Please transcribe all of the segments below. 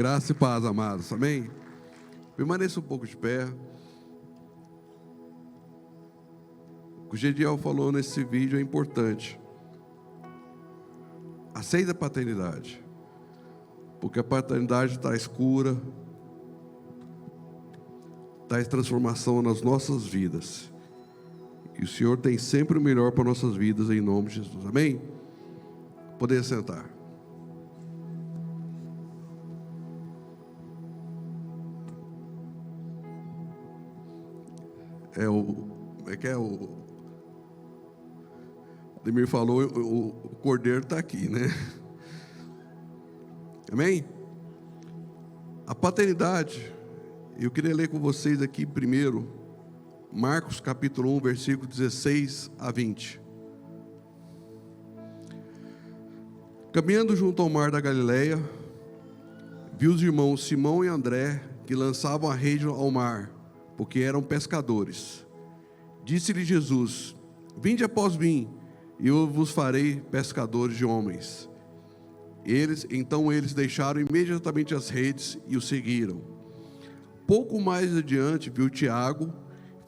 Graça e paz, amados. Amém? Permaneça um pouco de pé. O que o Gediel falou nesse vídeo é importante. Aceita a paternidade. Porque a paternidade traz cura, traz transformação nas nossas vidas. E o Senhor tem sempre o melhor para nossas vidas, em nome de Jesus. Amém? Poder sentar. O Ademir falou, o cordeiro está aqui, né? Amém? A paternidade, eu queria ler com vocês aqui primeiro, Marcos capítulo 1, versículo 16 a 20. Caminhando junto ao mar da Galileia, viu os irmãos Simão e André, que lançavam a rede ao mar, porque eram pescadores. Disse-lhe Jesus: vinde após mim, e eu vos farei pescadores de homens. Então eles deixaram imediatamente as redes e o seguiram. Pouco mais adiante viu Tiago,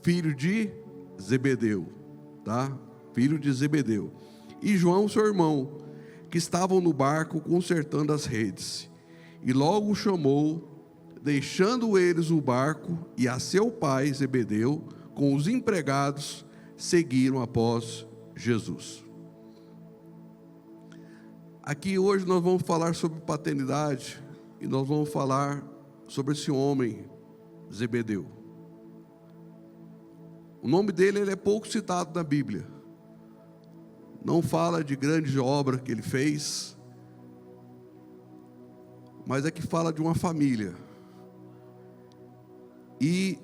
filho de Zebedeu, filho de Zebedeu, e João, seu irmão, que estavam no barco consertando as redes. E logo o chamou, deixando eles o barco, e a seu pai Zebedeu, com os empregados, seguiram após Jesus. Aqui hoje nós vamos falar sobre paternidade, e nós vamos falar sobre esse homem, Zebedeu. O nome dele ele é pouco citado na Bíblia. Não fala de grande obra que ele fez, mas é que fala de uma família. E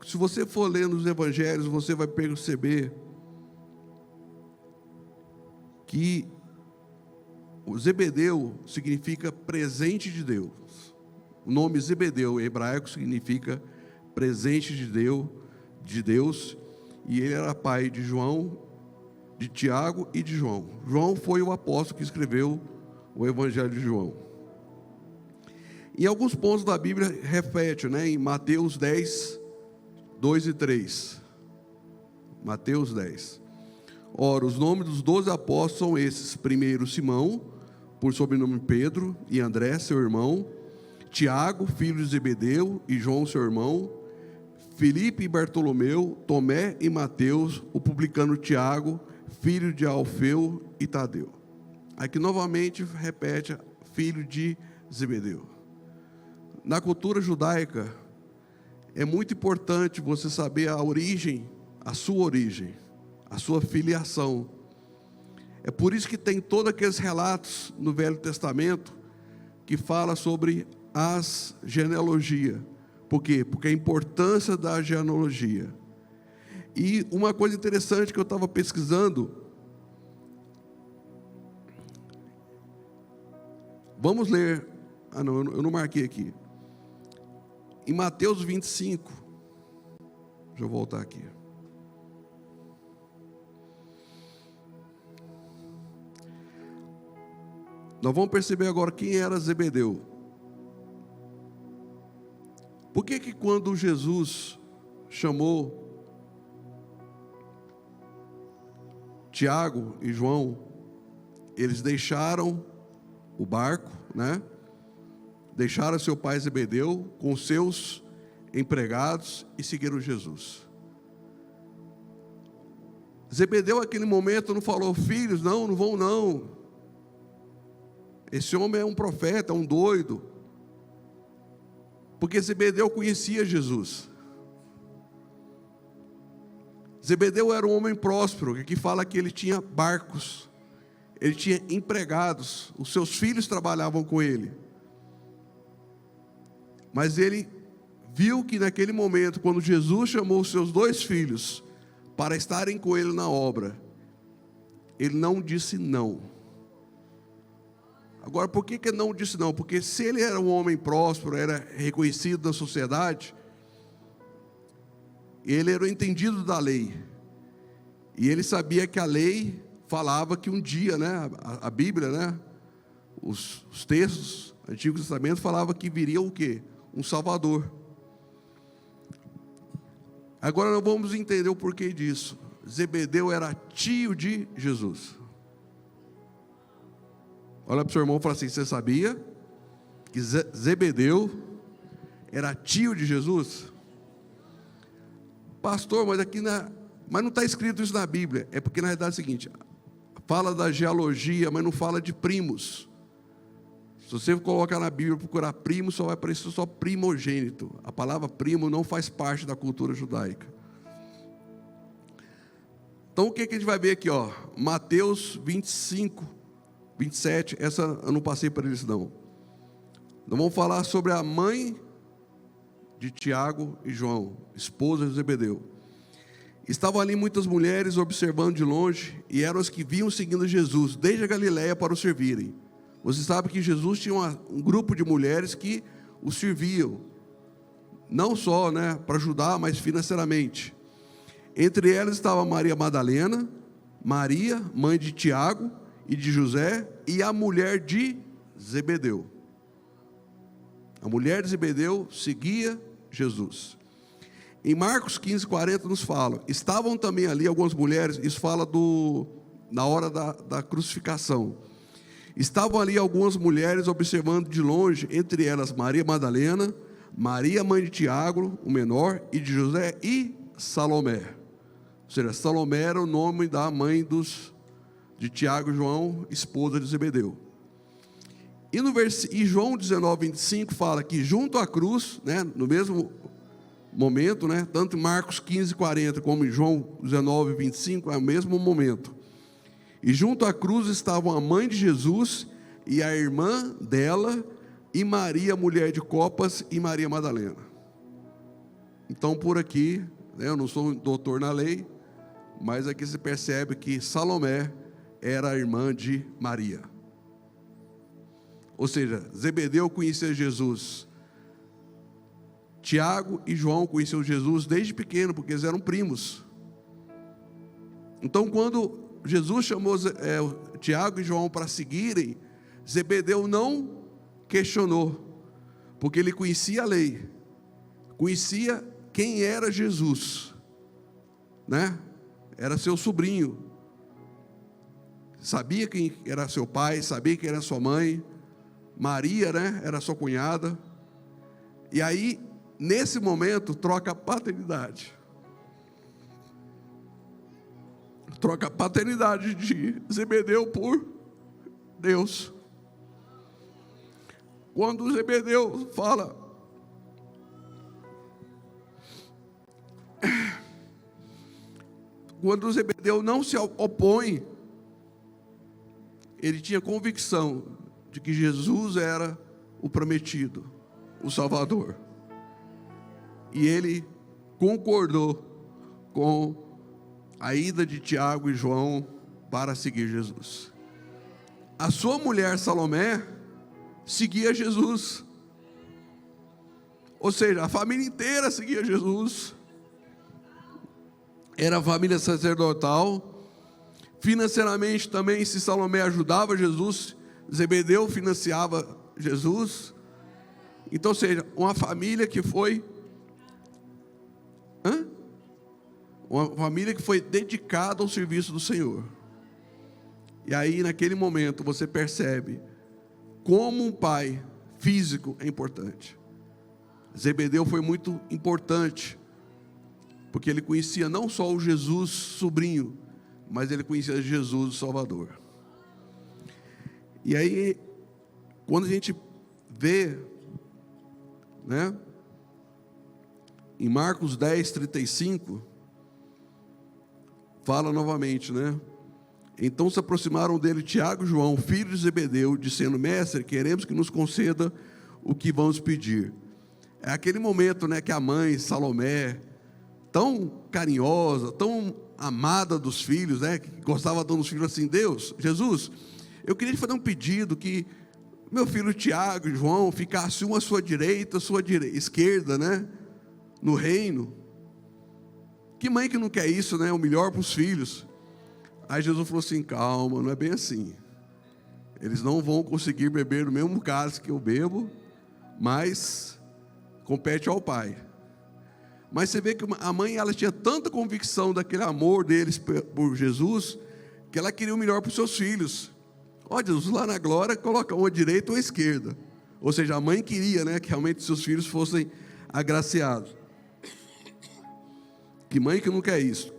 se você for ler nos evangelhos, você vai perceber que o Zebedeu significa presente de Deus. O nome Zebedeu em hebraico significa presente de Deus, e ele era pai de João, de Tiago e de João. João foi o apóstolo que escreveu o Evangelho de João. Em alguns pontos da Bíblia repete, em Mateus 10, 2 e 3. Mateus 10. Ora, os nomes dos 12 apóstolos são esses: primeiro Simão, por sobrenome Pedro, e André, seu irmão, Tiago, filho de Zebedeu, e João, seu irmão, Filipe e Bartolomeu, Tomé e Mateus, o publicano Tiago, filho de Alfeu e Tadeu. Aqui novamente repete, filho de Zebedeu. Na cultura judaica, é muito importante você saber a origem, a sua filiação. É por isso que tem todos aqueles relatos no Velho Testamento que fala sobre as genealogias. Por quê? Porque a importância da genealogia. E uma coisa interessante que eu estava pesquisando, vamos ler, eu não marquei aqui, em Mateus 25, deixa eu voltar aqui. Nós vamos perceber agora quem era Zebedeu. Por que quando Jesus chamou Tiago e João, eles deixaram o barco, deixaram seu pai Zebedeu com seus empregados e seguiram Jesus? Zebedeu naquele momento não falou: filhos, não vão não. Esse homem é um profeta, é um doido. Porque Zebedeu conhecia Jesus. Zebedeu era um homem próspero, que fala que ele tinha barcos, ele tinha empregados, os seus filhos trabalhavam com ele. Mas ele viu que naquele momento, quando Jesus chamou os seus 2 filhos para estarem com ele na obra, ele não disse não. Agora, por que não disse não? Porque se ele era um homem próspero, era reconhecido na sociedade, ele era o entendido da lei. E ele sabia que a lei falava que um dia, a Bíblia, os textos do Antigo Testamento falavam que viria o quê? Um Salvador. Agora nós vamos entender o porquê disso. Zebedeu era tio de Jesus. Olha para o seu irmão e fala assim: você sabia que Zebedeu era tio de Jesus? Pastor, mas aqui mas não está escrito isso na Bíblia. É porque na verdade é o seguinte: fala da genealogia, mas não fala de primos. Se você colocar na Bíblia, procurar primo, só vai aparecer só primogênito. A palavra primo não faz parte da cultura judaica. Então o que a gente vai ver aqui, ó? Mateus 25, 27, essa eu não passei para eles não. Nós vamos falar sobre a mãe de Tiago e João, esposa de Zebedeu. Estavam ali muitas mulheres observando de longe, e eram as que vinham seguindo Jesus, desde a Galiléia para o servirem. Você sabe que Jesus tinha um grupo de mulheres que o serviam, não só para ajudar, mas financeiramente. Entre elas estava Maria Madalena, Maria, mãe de Tiago e de José, e a mulher de Zebedeu. A mulher de Zebedeu seguia Jesus. Em Marcos 15, 40 nos fala, estavam também ali algumas mulheres, isso fala na hora da crucificação. Estavam ali algumas mulheres observando de longe, entre elas Maria Madalena, Maria mãe de Tiago, o menor, e de José, e Salomé. Ou seja, Salomé era o nome da mãe de Tiago e João, esposa de Zebedeu. E João 19, 25 fala que junto à cruz, no mesmo momento, tanto em Marcos 15, 40 como em João 19, 25, é o mesmo momento. E junto à cruz estavam a mãe de Jesus e a irmã dela, e Maria, mulher de Copas, e Maria Madalena. Então, por aqui, eu não sou doutor na lei, mas aqui se percebe que Salomé era a irmã de Maria. Ou seja, Zebedeu conhecia Jesus. Tiago e João conheciam Jesus desde pequeno, porque eles eram primos. Então, quando Jesus chamou Tiago e João para seguirem, Zebedeu não questionou, porque ele conhecia a lei, conhecia quem era Jesus, Era seu sobrinho, sabia quem era seu pai, sabia quem era sua mãe, Maria, era sua cunhada. E aí, nesse momento, troca a paternidade. Troca a paternidade de Zebedeu por Deus. Quando Zebedeu fala, quando Zebedeu não se opõe, ele tinha convicção de que Jesus era o prometido, o Salvador. E ele concordou com a ida de Tiago e João para seguir Jesus. A sua mulher Salomé seguia Jesus. Ou seja, a família inteira seguia Jesus. Era a família sacerdotal. Financeiramente também, se Salomé ajudava Jesus, Zebedeu financiava Jesus. Então, ou seja, uma família que foi uma família que foi dedicada ao serviço do Senhor. E aí, naquele momento, você percebe como um pai físico é importante. Zebedeu foi muito importante, porque ele conhecia não só o Jesus sobrinho, mas ele conhecia Jesus o Salvador. E aí, quando a gente vê, em Marcos 10, 35, fala novamente, Então se aproximaram dele Tiago e João, filhos de Zebedeu, dizendo, mestre, queremos que nos conceda o que vamos pedir. É aquele momento, que a mãe, Salomé, tão carinhosa, tão amada dos filhos, que gostava de dar nos filhos assim, Deus, Jesus, eu queria te fazer um pedido, que meu filho Tiago e João ficasse um à sua direita, esquerda, no reino. Que mãe que não quer isso, O melhor para os filhos. Aí Jesus falou assim, calma, não é bem assim. Eles não vão conseguir beber no mesmo cálice que eu bebo, mas compete ao pai. Mas você vê que a mãe, ela tinha tanta convicção daquele amor deles por Jesus, que ela queria o melhor para os seus filhos. Ó, Jesus lá na glória coloca uma à direita ou à esquerda. Ou seja, a mãe queria, né, que realmente seus filhos fossem agraciados. Que mãe que não quer isso?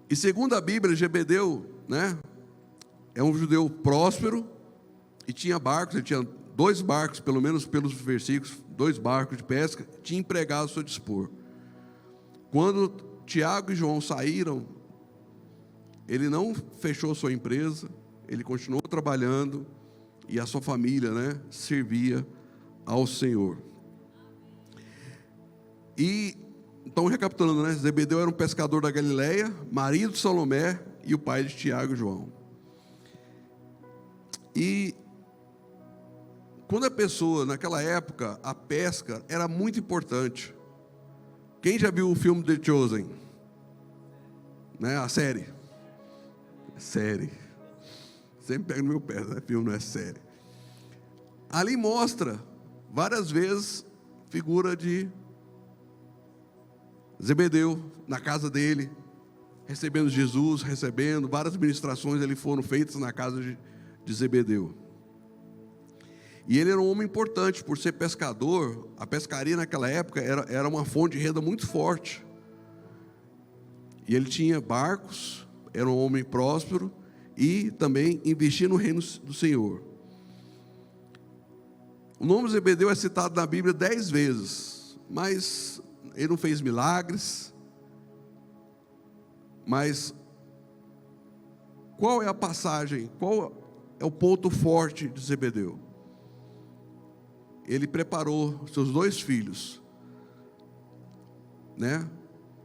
E segundo a Bíblia, Zebedeu, né, é um judeu próspero e tinha barcos, ele tinha 2 barcos, pelo menos pelos versículos, 2 barcos de pesca, tinha empregado ao seu dispor. Quando Tiago e João saíram, ele não fechou sua empresa, ele continuou trabalhando e a sua família, né, servia ao Senhor. E, então recapitulando, né, Zebedeu era um pescador da Galileia, marido de Salomé e o pai de Tiago e João. E quando a pessoa, naquela época, a pesca era muito importante. Quem já viu o filme The Chosen? Né, a série. Série. Sempre pega no meu pé, né? Filme não é série. Ali mostra, várias vezes, figura de Zebedeu, na casa dele, recebendo Jesus, recebendo, várias ministrações ali foram feitas na casa de Zebedeu. E ele era um homem importante, por ser pescador. A pescaria naquela época era uma fonte de renda muito forte. E ele tinha barcos, era um homem próspero e também investia no reino do Senhor. O nome de Zebedeu é citado na Bíblia 10 vezes, mas ele não fez milagres. Mas qual é a passagem, qual é o ponto forte de Zebedeu? Ele preparou seus 2 filhos, né,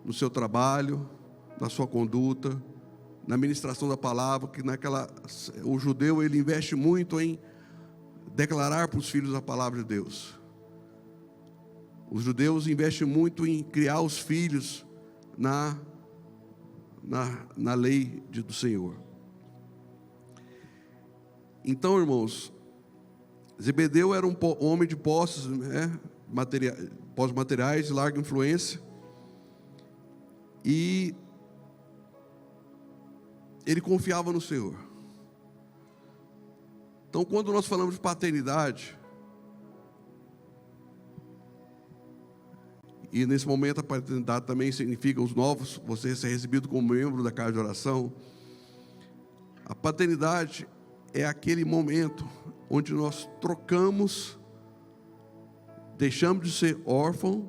no seu trabalho, na sua conduta, na ministração da palavra, que o judeu, ele investe muito em declarar para os filhos a palavra de Deus. Os judeus investem muito em criar os filhos na lei do Senhor. Então, irmãos, Zebedeu era um homem de posses, né, posses materiais de larga influência, e ele confiava no Senhor. Então, quando nós falamos de paternidade, e nesse momento a paternidade também significa os novos, você ser recebido como membro da casa de oração, a paternidade é aquele momento onde nós trocamos, deixamos de ser órfão,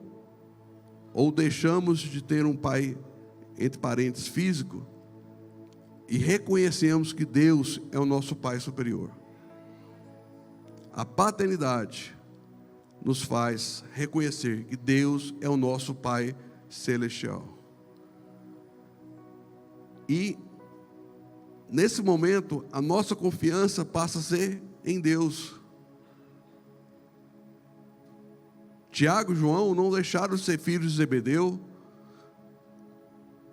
ou deixamos de ter um pai, entre parênteses, físico, e reconhecemos que Deus é o nosso Pai superior. A paternidade nos faz reconhecer que Deus é o nosso Pai celestial. E, nesse momento, a nossa confiança passa a ser em Deus. Tiago e João não deixaram de ser filhos de Zebedeu,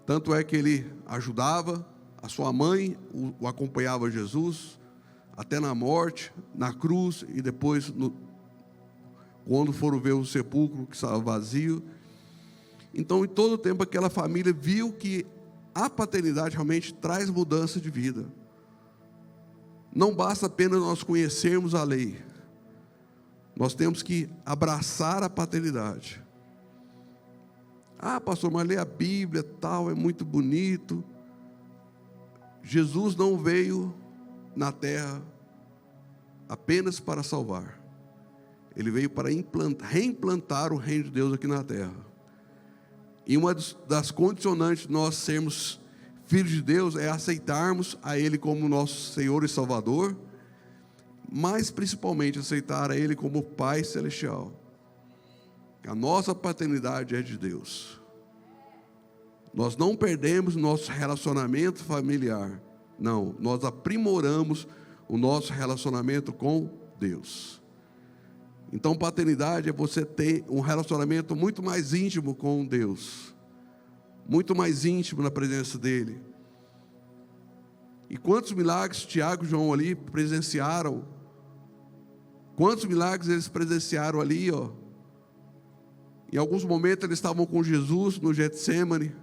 tanto é que ele ajudava, a sua mãe o acompanhava Jesus, até na morte, na cruz, e depois, quando foram ver o sepulcro que estava vazio. Então, em todo o tempo, aquela família viu que a paternidade realmente traz mudança de vida. Não basta apenas nós conhecermos a lei, nós temos que abraçar a paternidade. Ah, pastor, mas ler a Bíblia tal, é muito bonito. Jesus não veio na terra apenas para salvar. Ele veio para reimplantar o reino de Deus aqui na terra. E uma das condicionantes de nós sermos filhos de Deus é aceitarmos a Ele como nosso Senhor e Salvador, mas principalmente aceitar a Ele como Pai Celestial. A nossa paternidade é de Deus. Nós não perdemos nosso relacionamento familiar. Não, nós aprimoramos o nosso relacionamento com Deus. Então, paternidade é você ter um relacionamento muito mais íntimo com Deus. Muito mais íntimo na presença dEle. E quantos milagres Tiago e João ali presenciaram? Quantos milagres eles presenciaram ali, ó? Em alguns momentos eles estavam com Jesus no Getsêmani.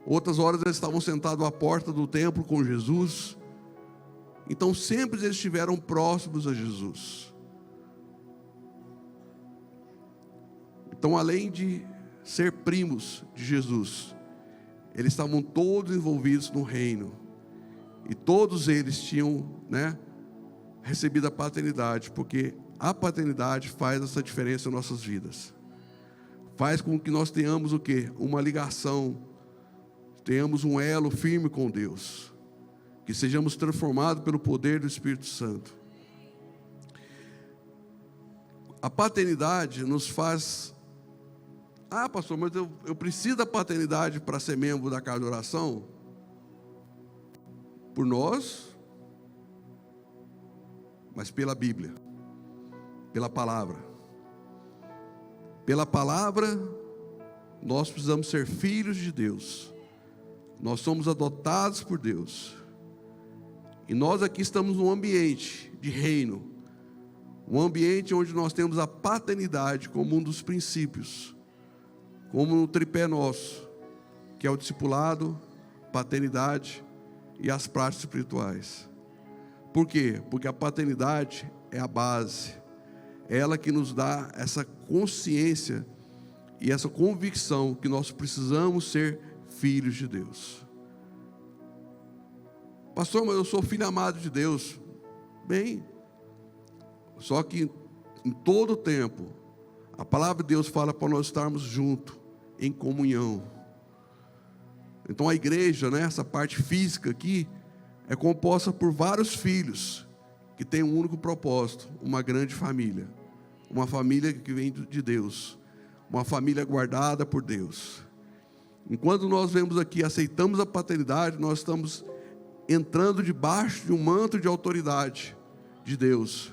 Outras horas eles estavam sentados à porta do templo com Jesus. Então sempre eles estiveram próximos a Jesus. Então, além de ser primos de Jesus, eles estavam todos envolvidos no reino. E todos eles tinham, recebido a paternidade, porque a paternidade faz essa diferença em nossas vidas. Faz com que nós tenhamos o quê? Uma ligação, tenhamos um elo firme com Deus, que sejamos transformados pelo poder do Espírito Santo. A paternidade nos faz... Ah, pastor, mas eu preciso da paternidade para ser membro da casa de oração? Por nós, mas pela Bíblia, pela palavra. Pela palavra, nós precisamos ser filhos de Deus. Nós somos adotados por Deus. E nós aqui estamos num ambiente de reino, um ambiente onde nós temos a paternidade como um dos princípios, como no tripé nosso, que é o discipulado, paternidade e as práticas espirituais. Por quê? Porque a paternidade é a base, é ela que nos dá essa consciência e essa convicção que nós precisamos ser filhos de Deus. Pastor, mas eu sou filho amado de Deus. Bem, só que em todo o tempo, a palavra de Deus fala para nós estarmos juntos, em comunhão. Então a igreja, essa parte física aqui, é composta por vários filhos, que tem um único propósito, uma grande família. Uma família que vem de Deus, uma família guardada por Deus. Enquanto nós vemos aqui, aceitamos a paternidade, nós estamos entrando debaixo de um manto de autoridade de Deus.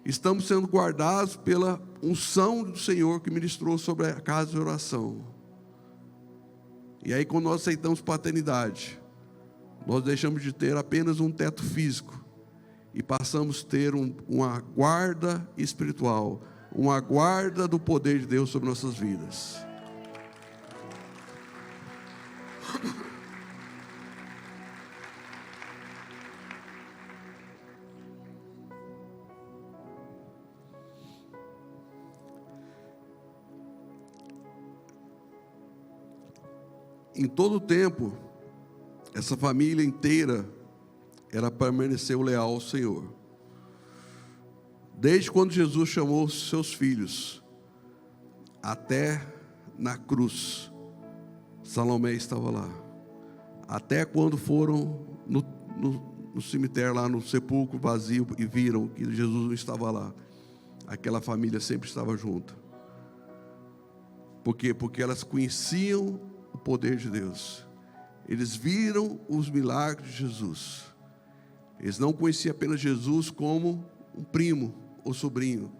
Estamos sendo guardados pela unção do Senhor que ministrou sobre a casa de oração. E aí, quando nós aceitamos paternidade, nós deixamos de ter apenas um teto físico e passamos a ter uma guarda espiritual, uma guarda do poder de Deus sobre nossas vidas. Em todo o tempo, essa família inteira, ela permaneceu leal ao Senhor. Desde quando Jesus chamou os seus filhos, até na cruz, Salomé estava lá. Até quando foram no cemitério, lá no sepulcro vazio, e viram que Jesus não estava lá, aquela família sempre estava junta. Por quê? Porque elas conheciam o poder de Deus. Eles viram os milagres de Jesus. Eles não conheciam apenas Jesus como um primo ou sobrinho.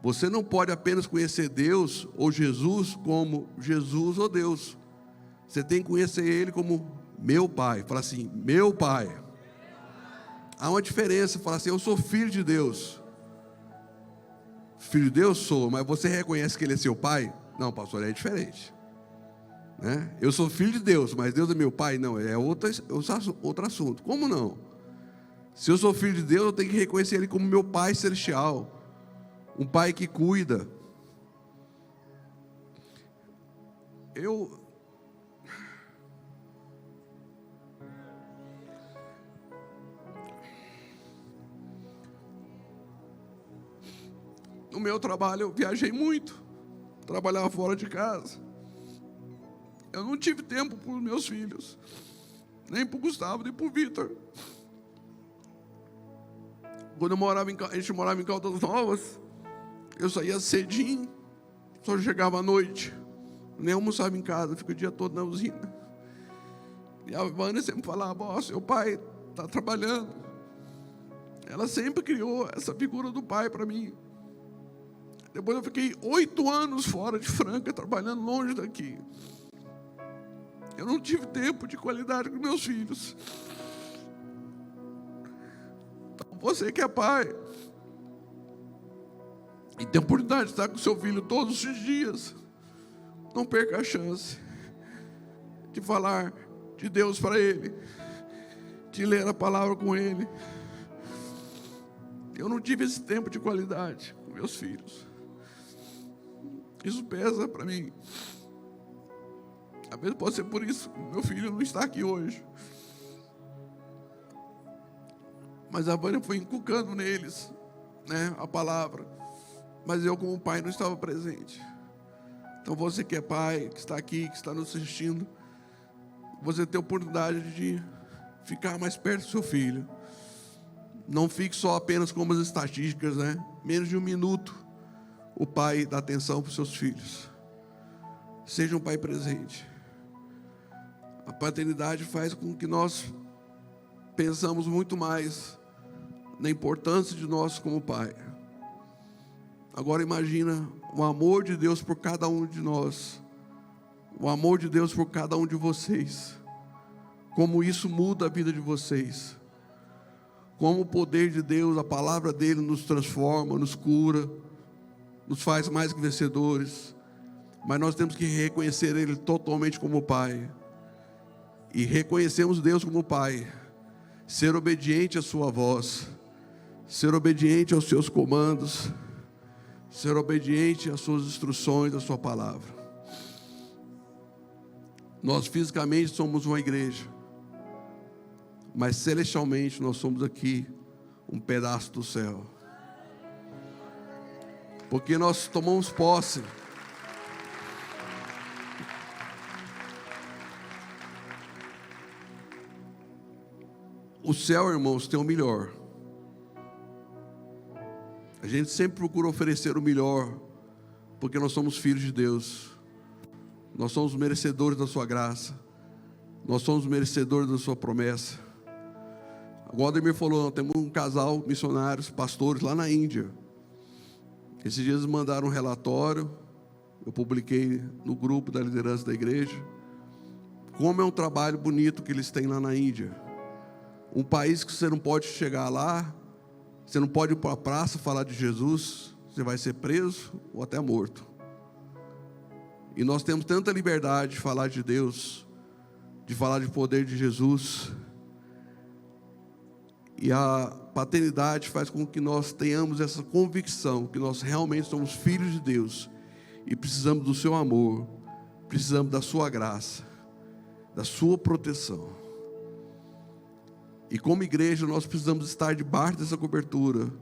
Você não pode apenas conhecer Deus ou Jesus como Jesus ou Deus. Você tem que conhecer Ele como meu Pai. Fala assim, meu Pai. Há uma diferença. Fala assim, eu sou filho de Deus. Filho de Deus sou, mas você reconhece que Ele é seu Pai? Não, pastor, é diferente. Eu sou filho de Deus, mas Deus é meu Pai? Não, é outro assunto. Como não? Se eu sou filho de Deus, eu tenho que reconhecer Ele como meu Pai celestial, um Pai que cuida. No meu trabalho eu viajei muito, trabalhava fora de casa. Eu não tive tempo para os meus filhos, nem para o Gustavo, nem para o Vitor. Quando a gente morava em Caldas Novas, eu saía cedinho, só chegava à noite, nem almoçava em casa, fico o dia todo na usina. E a Vânia sempre falava, ó, seu pai está trabalhando. Ela sempre criou essa figura do pai para mim. Depois eu fiquei 8 anos fora de Franca, trabalhando longe daqui. Eu não tive tempo de qualidade com meus filhos. Então, você que é pai e tem a oportunidade de estar com seu filho todos os dias, não perca a chance de falar de Deus para ele, de ler a palavra com ele. Eu não tive esse tempo de qualidade com meus filhos. Isso pesa para mim. Às vezes pode ser por isso que meu filho não está aqui hoje. Mas a Vânia foi inculcando neles, né, a palavra. Mas eu, como pai, não estava presente. Então você que é pai, que está aqui, que está nos assistindo, você tem a oportunidade de ficar mais perto do seu filho. Não fique só apenas como as estatísticas, né? Menos de 1 minuto o pai dá atenção para os seus filhos. Seja um pai presente. A paternidade faz com que nós pensamos muito mais na importância de nós como pai. Agora imagina o amor de Deus por cada um de nós, o amor de Deus por cada um de vocês, como isso muda a vida de vocês, como o poder de Deus, a palavra dele nos transforma, nos cura, nos faz mais que vencedores. Mas nós temos que reconhecer ele totalmente como Pai, e reconhecemos Deus como Pai, ser obediente à sua voz, ser obediente aos seus comandos, ser obediente às suas instruções, à sua palavra. Nós fisicamente somos uma igreja, mas celestialmente nós somos aqui um pedaço do céu, porque nós tomamos posse o céu, irmãos, tem o melhor. A gente sempre procura oferecer o melhor, porque nós somos filhos de Deus. Nós somos merecedores da sua graça. Nós somos merecedores da sua promessa. O Ademir falou, nós temos um casal, missionários, pastores lá na Índia. Esses dias mandaram um relatório, eu publiquei no grupo da liderança da igreja, como é um trabalho bonito que eles têm lá na Índia. Um país que você não pode chegar lá, você não pode ir para a praça falar de Jesus, você vai ser preso ou até morto. E nós temos tanta liberdade de falar de Deus, de falar de poder de Jesus. E a paternidade faz com que nós tenhamos essa convicção que nós realmente somos filhos de Deus e precisamos do seu amor, precisamos da sua graça, da sua proteção. E como igreja nós precisamos estar debaixo dessa cobertura.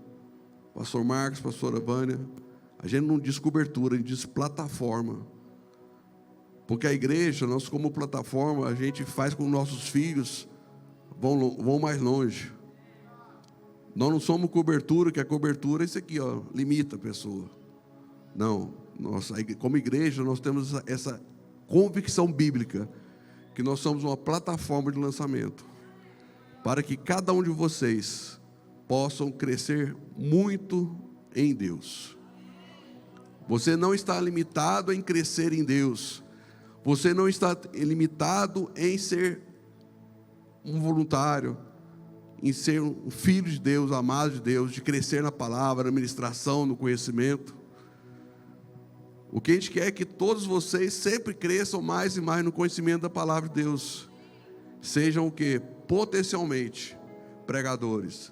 Pastor Marcos, pastora Vânia, a gente não diz cobertura, a gente diz plataforma. Porque a igreja, nós como plataforma, a gente faz com que nossos filhos vão mais longe. Nós não somos cobertura, que a cobertura é isso aqui, ó, limita a pessoa. Não, nós, como igreja nós temos essa convicção bíblica, que nós somos uma plataforma de lançamento, para que cada um de vocês possam crescer muito em Deus. Você não está limitado em crescer em Deus. Você não está limitado em ser um voluntário, em ser um filho de Deus, amado de Deus, de crescer na palavra, na ministração, no conhecimento. O que a gente quer é que todos vocês sempre cresçam mais e mais no conhecimento da palavra de Deus. Sejam o quê? Potencialmente pregadores,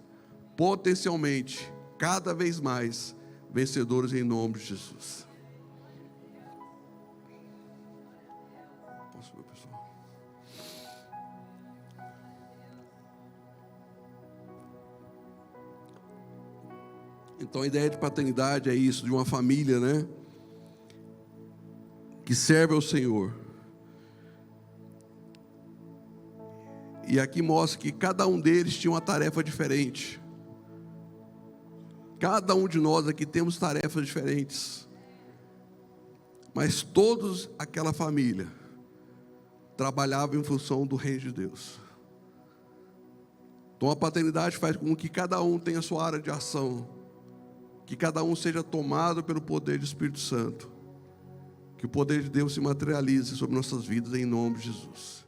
potencialmente cada vez mais vencedores em nome de Jesus. Posso ver, pessoal? Então a ideia de paternidade é isso, de uma família, né, que serve ao Senhor. E aqui mostra que cada um deles tinha uma tarefa diferente. Cada um de nós aqui temos tarefas diferentes. Mas todos, aquela família, trabalhavam em função do reino de Deus. Então a paternidade faz com que cada um tenha a sua área de ação, que cada um seja tomado pelo poder do Espírito Santo, Que o poder de Deus se materialize sobre nossas vidas em nome de Jesus.